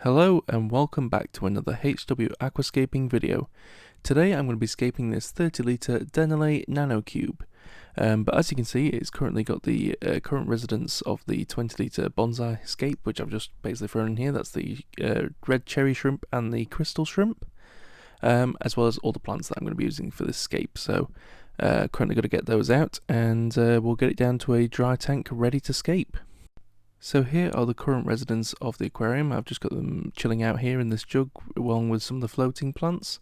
Hello and welcome back to another HW-Aquascaping video. Today I'm going to be scaping this 30-litre Dennerle Nano cube. But as you can see, it's currently got the current residence of the 20-litre bonsai scape, which I've just basically thrown in here. That's the red cherry shrimp and the crystal shrimp, as well as all the plants that I'm going to be using for this scape. So currently got to get those out, and we'll get it down to a dry tank ready to scape. So here are the current residents of the aquarium. I've just got them chilling out here in this jug along with some of the floating plants.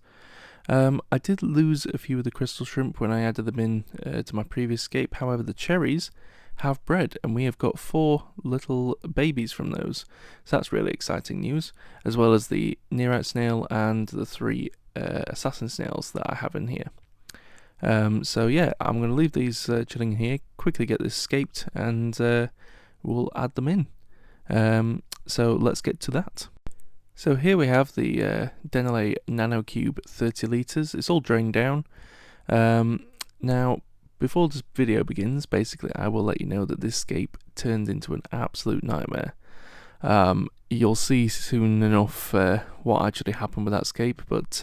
I did lose a few of the crystal shrimp when I added them in to my previous scape. However, the cherries have bred and we have got 4 little babies from those. So that's really exciting news, as well as the near-out snail and the 3 assassin snails that I have in here. So yeah, I'm going to leave these chilling here, quickly get this scaped, and we'll add them in. So let's get to that. So here we have the Dennerle Nano Cube 30 litres. It's all drained down. Now, before this video begins, basically I will let you know that this scape turned into an absolute nightmare. You'll see soon enough what actually happened with that scape, but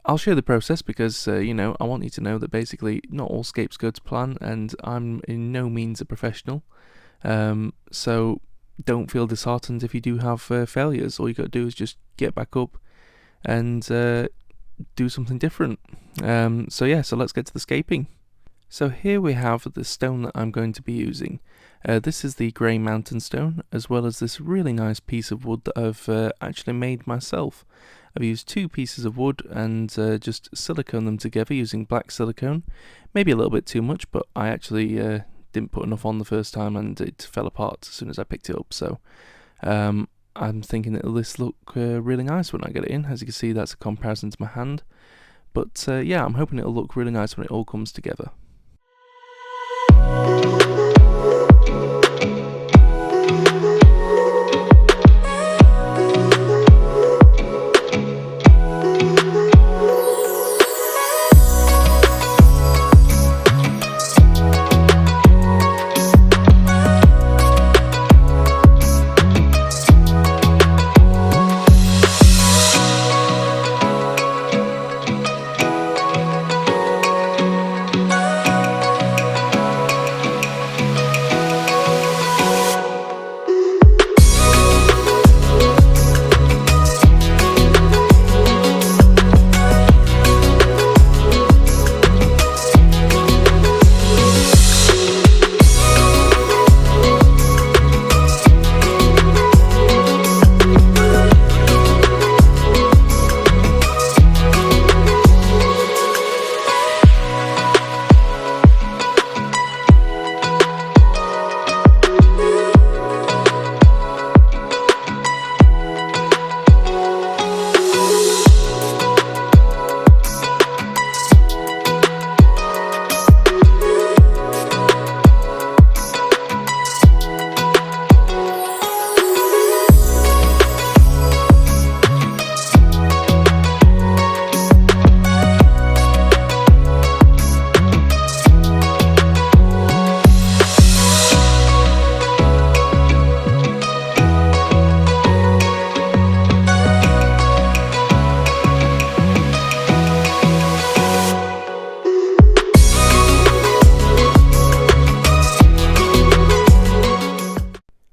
I'll share the process because, you know, I want you to know that basically not all scapes go to plan, and I'm in no means a professional. So don't feel disheartened if you do have failures. All you got to do is just get back up and do something different. So yeah, so let's get to the scaping. So here we have the stone that I'm going to be using. This is the grey mountain stone, as well as this really nice piece of wood that I've actually made myself. I've used 2 pieces of wood and just silicone them together using black silicone. Maybe a little bit too much, but I actually didn't put enough on the first time and it fell apart as soon as I picked it up. So I'm thinking that this look really nice when I get it in. As you can see, that's a comparison to my hand. But yeah, I'm hoping it'll look really nice when it all comes together.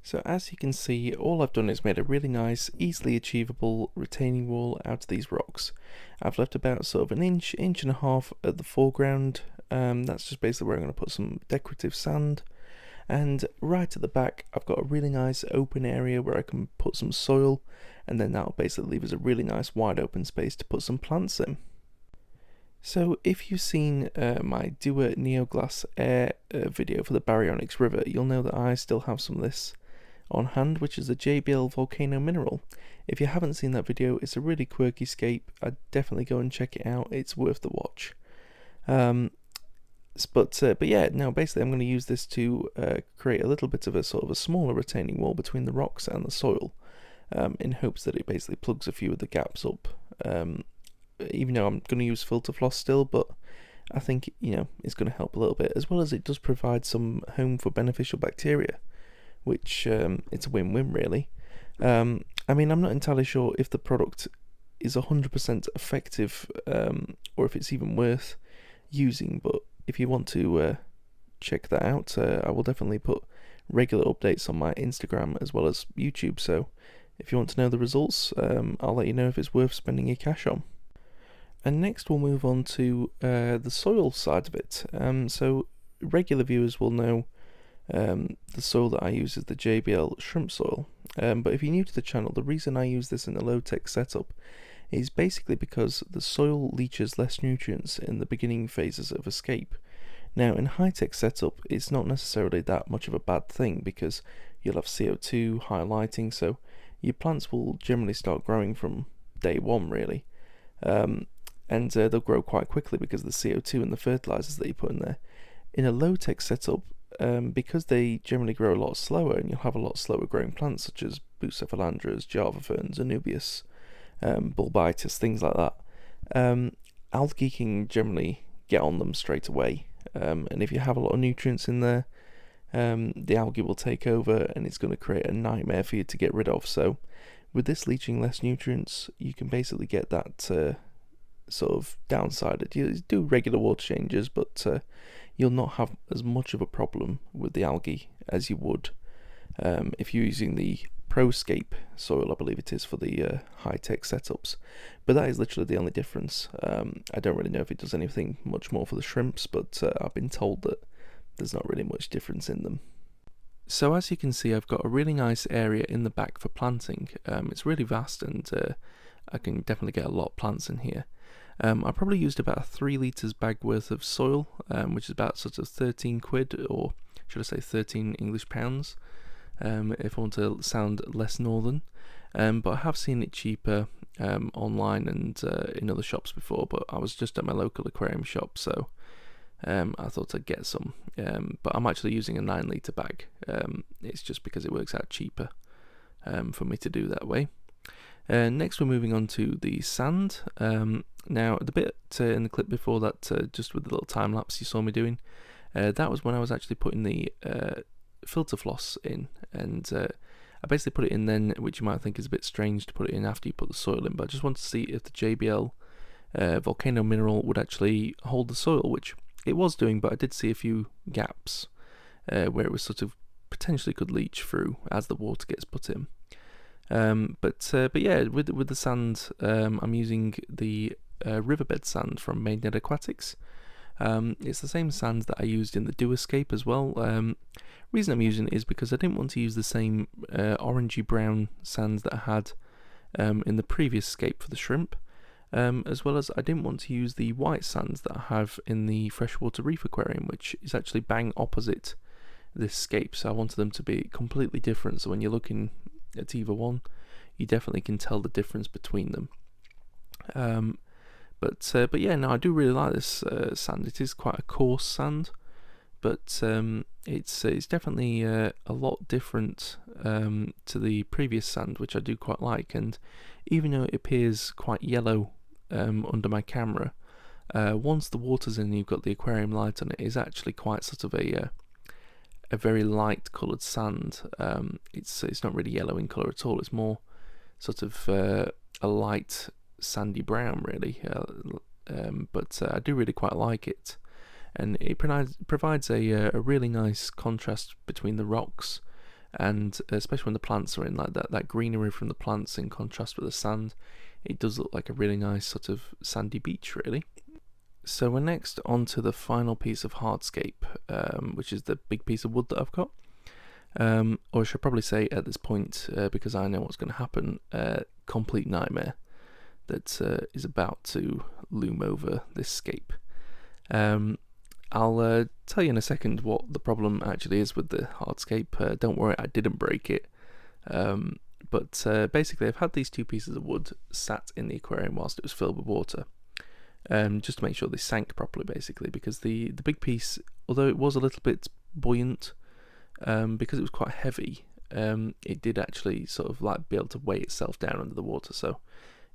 So as you can see, all I've done is made a really nice, easily achievable retaining wall out of these rocks. I've left about sort of an inch and a half at the foreground. That's just basically where I'm going to put some decorative sand. And right at the back, I've got a really nice open area where I can put some soil, and then that'll basically leave us a really nice wide open space to put some plants in. So if you've seen my Dua Neoglass Air video for the Baryonyx River, you'll know that I still have some of this on hand, which is the JBL Volcano Mineral. If you haven't seen that video, it's a really quirky scape. I'd definitely go and check it out. It's worth the watch. But yeah, no, basically I'm going to use this to create a little bit of a sort of a smaller retaining wall between the rocks and the soil, in hopes that it basically plugs a few of the gaps up. Even though I'm going to use filter floss still, but I think, you know, it's going to help a little bit, as well as it does provide some home for beneficial bacteria, which it's a win-win really. I mean, I'm not entirely sure if the product is 100% effective, or if it's even worth using, but if you want to check that out, I will definitely put regular updates on my Instagram as well as YouTube, so if you want to know the results, I'll let you know if it's worth spending your cash on. And next we'll move on to the soil side of it. So regular viewers will know the soil that I use is the JBL shrimp soil, but if you're new to the channel, the reason I use this in a low-tech setup is basically because the soil leaches less nutrients in the beginning phases of escape. Now in high-tech setup, it's not necessarily that much of a bad thing because you'll have CO2, high lighting, so your plants will generally start growing from day one really. And they'll grow quite quickly because of the CO2 and the fertilizers that you put in there. In a low-tech setup, because they generally grow a lot slower, and you'll have a lot slower growing plants such as bucephalandras, java ferns, anubias, bulbitis, things like that, algae can generally get on them straight away, and if you have a lot of nutrients in there, the algae will take over and it's going to create a nightmare for you to get rid of. So with this leaching less nutrients, you can basically get that sort of downside. You do regular water changes, but you'll not have as much of a problem with the algae as you would if you're using the ProScape soil, I believe it is, for the high-tech setups. But that is literally the only difference. I don't really know if it does anything much more for the shrimps, but I've been told that there's not really much difference in them. So as you can see, I've got a really nice area in the back for planting. It's really vast, and I can definitely get a lot of plants in here. I probably used about a 3 litres bag worth of soil, which is about sort of 13 quid, or should I say 13 English pounds, if I want to sound less northern. But I have seen it cheaper online and in other shops before, but I was just at my local aquarium shop, so I thought I'd get some. But I'm actually using a 9 litre bag. It's just because it works out cheaper for me to do that way. Next we're moving on to the sand. Now the bit in the clip before that, just with the little time lapse you saw me doing, that was when I was actually putting the filter floss in, and I basically put it in then, which you might think is a bit strange to put it in after you put the soil in, but I just wanted to see if the JBL volcano mineral would actually hold the soil, which it was doing, but I did see a few gaps where it was sort of potentially could leach through as the water gets put in. But yeah, with the sand, I'm using the riverbed sand from Mainnet Aquatics. It's the same sand that I used in the Escape as well. Reason I'm using it is because I didn't want to use the same orangey brown sands that I had in the previous scape for the shrimp, as well as I didn't want to use the white sands that I have in the freshwater reef aquarium, which is actually bang opposite this scape. So I wanted them to be completely different, so when you're looking at either one, you definitely can tell the difference between them. But yeah, no, I do really like this sand. It is quite a coarse sand, but it's definitely a lot different to the previous sand, which I do quite like. And even though it appears quite yellow under my camera, once the water's in and you've got the aquarium light on it, it's actually quite sort of a very light coloured sand. It's not really yellow in colour at all. It's more sort of a light sandy brown really, but I do really quite like it, and it provides a really nice contrast between the rocks, and especially when the plants are in, like that greenery from the plants in contrast with the sand, it does look like a really nice sort of sandy beach really. So we're next on to the final piece of hardscape, which is the big piece of wood that I've got, or I should probably say at this point, because I know what's going to happen, complete nightmare that is about to loom over this scape. I'll tell you in a second what the problem actually is with the hardscape. Don't worry, I didn't break it. But basically I've had these two pieces of wood sat in the aquarium whilst it was filled with water, just to make sure they sank properly, basically, because the big piece, although it was a little bit buoyant, because it was quite heavy, it did actually sort of like be able to weigh itself down under the water, so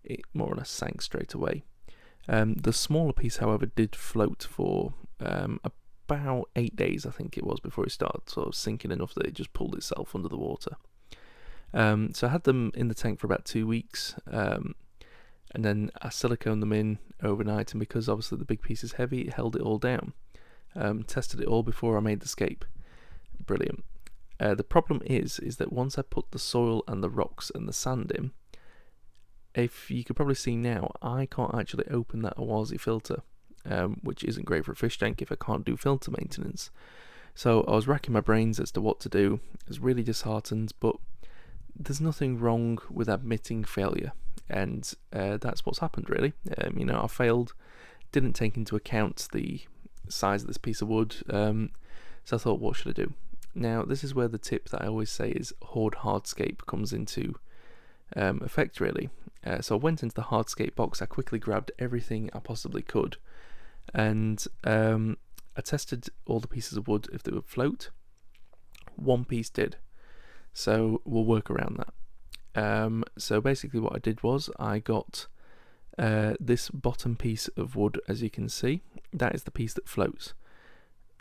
it more or less sank straight away. The smaller piece, however, did float for about 8 days, I think it was, before it started sort of sinking enough that it just pulled itself under the water. So I had them in the tank for about 2 weeks, and then I siliconed them in overnight, and because obviously the big piece is heavy, it held it all down. Tested it all before I made the scape. Brilliant. The problem is that once I put the soil and the rocks and the sand in, if you could probably see now, I can't actually open that Awazi filter, which isn't great for a fish tank if I can't do filter maintenance. So I was racking my brains as to what to do. I was really disheartened, but there's nothing wrong with admitting failure, and that's what's happened really. You know, I failed, didn't take into account the size of this piece of wood, so I thought, what should I do? Now, this is where the tip that I always say is Hardscape comes into effect really. So I went into the Hardscape box, I quickly grabbed everything I possibly could, and I tested all the pieces of wood if they would float. One piece did, so we'll work around that. So basically what I did was I got this bottom piece of wood, as you can see, that is the piece that floats.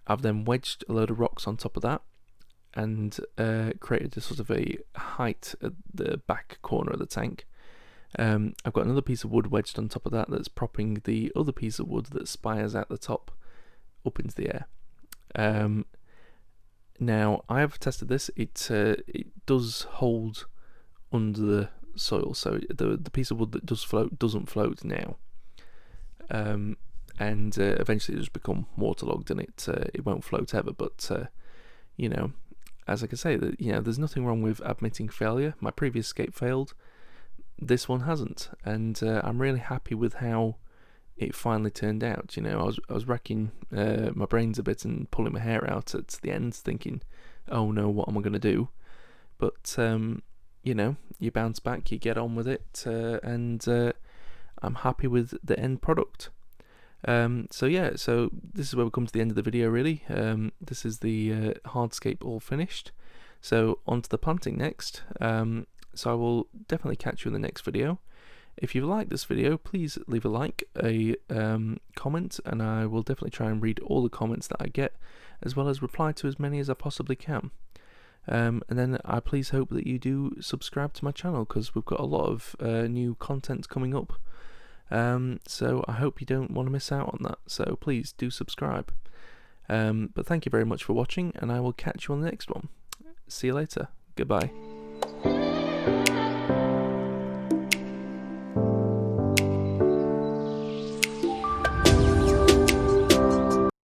I've then wedged a load of rocks on top of that and created a sort of a height at the back corner of the tank. I've got another piece of wood wedged on top of that that's propping the other piece of wood that spires out the top up into the air. Now I have tested this, it does hold under the soil, so the piece of wood that does float doesn't float now, and eventually it just become waterlogged and it won't float ever. But you know, as I can say, that you know, there's nothing wrong with admitting failure. My previous scape failed, this one hasn't, and I'm really happy with how it finally turned out. You know, I was racking my brains a bit and pulling my hair out at the end, thinking, oh no, what am I going to do? But you know, you bounce back, you get on with it, and I'm happy with the end product. So yeah, so this is where we come to the end of the video really. This is the hardscape all finished, so on to the planting next. So I will definitely catch you in the next video. If you like this video, please leave a like, a comment, and I will definitely try and read all the comments that I get, as well as reply to as many as I possibly can. And then I please hope that you do subscribe to my channel, because we've got a lot of new content coming up. So I hope you don't want to miss out on that, so please do subscribe. But thank you very much for watching, and I will catch you on the next one. See you later. Goodbye.